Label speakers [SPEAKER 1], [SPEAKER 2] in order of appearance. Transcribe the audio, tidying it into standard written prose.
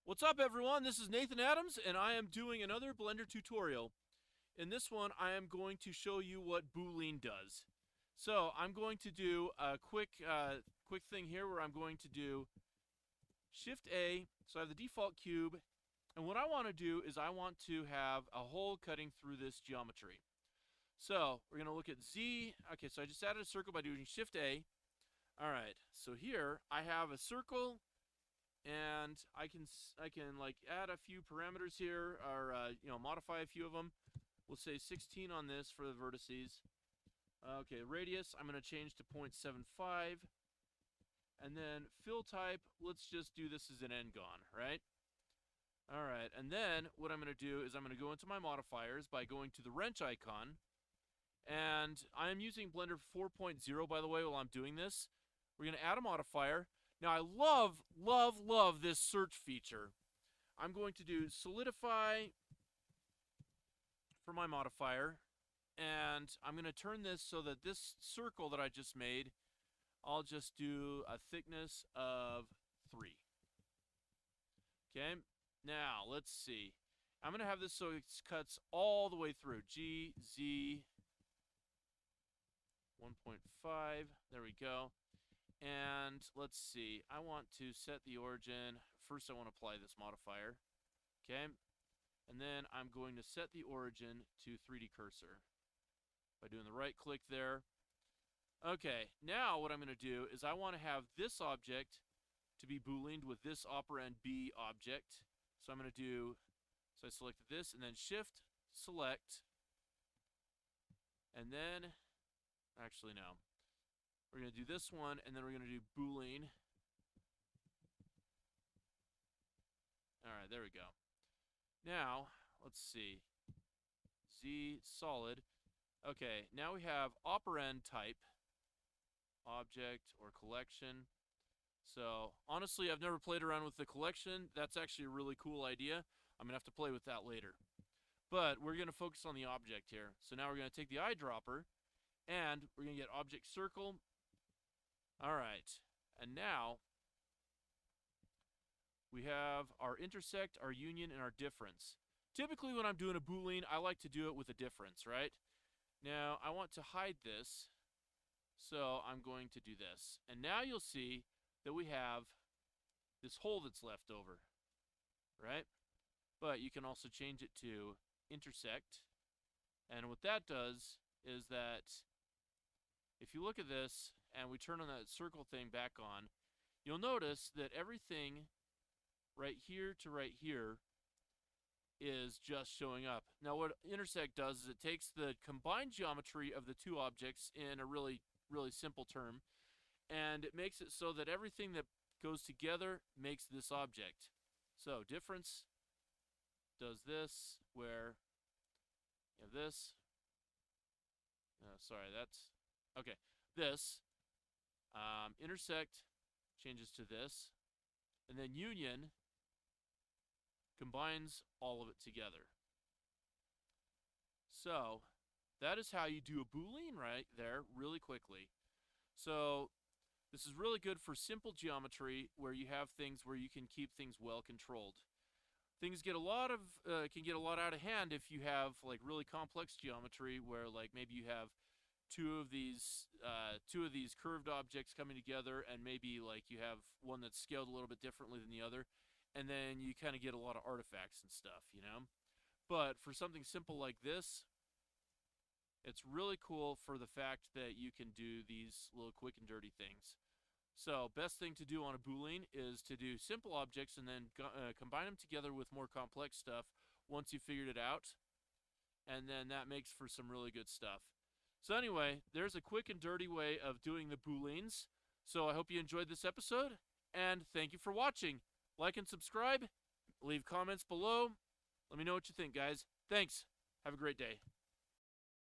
[SPEAKER 1] What's up, everyone? This is Nathan Adams, and I am doing another Blender tutorial. In this one, I am going to show you what Boolean does. So I'm going to do a quick thing here where I'm going to do Shift A. So I have the default cube, and what I want to do is I want to have a hole cutting through this geometry. So we're going to look at Z. Okay, so I just added a circle by doing Shift A. All right, so here I have a circle. And I can like add a few parameters here, or modify a few of them. We'll say 16 on this for the vertices. Okay, radius I'm going to change to 0.75, and then fill type, let's just do this as an n-gon, right? All right, and then what I'm going to do is I'm going to go into my modifiers by going to the wrench icon, and I'm using Blender 4.0 by the way while I'm doing this. We're going to add a modifier. Now, I love this search feature. I'm going to do solidify for my modifier, and I'm going to turn this so that this circle that I just made, I'll just do a thickness of 3. Okay, now let's see. I'm going to have this so it cuts all the way through. G, Z, 1.5, there we go. And let's see, I want to set the origin. First I want to apply this modifier, okay? And then I'm going to set the origin to 3D cursor by doing the right click there. Okay, now what I'm going to do is I want to have this object to be booleaned with this operand B object. So I'm going to do, so I selected this and then shift, select, and then, actually no. We're going to do this one, and then we're going to do Boolean. All right, there we go. Now, let's see. Z, solid. Okay, now we have operand type, object, or collection. So, honestly, I've never played around with the collection. That's actually a really cool idea. I'm going to have to play with that later. But we're going to focus on the object here. So now we're going to take the eyedropper, and we're going to get object circle. All right, and now we have our intersect, our union, and our difference. Typically when I'm doing a Boolean, I like to do it with a difference, right? Now I want to hide this, so I'm going to do this. And now you'll see that we have this hole that's left over, right? But you can also change it to intersect. And what that does is that if you look at this and we turn on that circle thing back on, you'll notice that everything right here to right here is just showing up. Now what intersect does is it takes the combined geometry of the two objects in a really simple term, and it makes it so that everything that goes together makes this object. So difference does this, where you have this. Sorry, that's okay. This intersect changes to this, and then union combines all of it together. So that is how you do a Boolean right there really quickly. So this is really good for simple geometry where you have things where you can keep things well controlled. Things get a lot of can get a lot out of hand if you have like really complex geometry where like maybe you have two of these curved objects coming together, and maybe like you have one that's scaled a little bit differently than the other, and then you kind of get a lot of artifacts and stuff, you know? But for something simple like this, it's really cool for the fact that you can do these little quick and dirty things. So best thing to do on a Boolean is to do simple objects and then combine them together with more complex stuff once you figured it out, and then that makes for some really good stuff. So anyway, there's a quick and dirty way of doing the Booleans. So I hope you enjoyed this episode, and thank you for watching. Like and subscribe, leave comments below. Let me know what you think, guys. Thanks. Have a great day.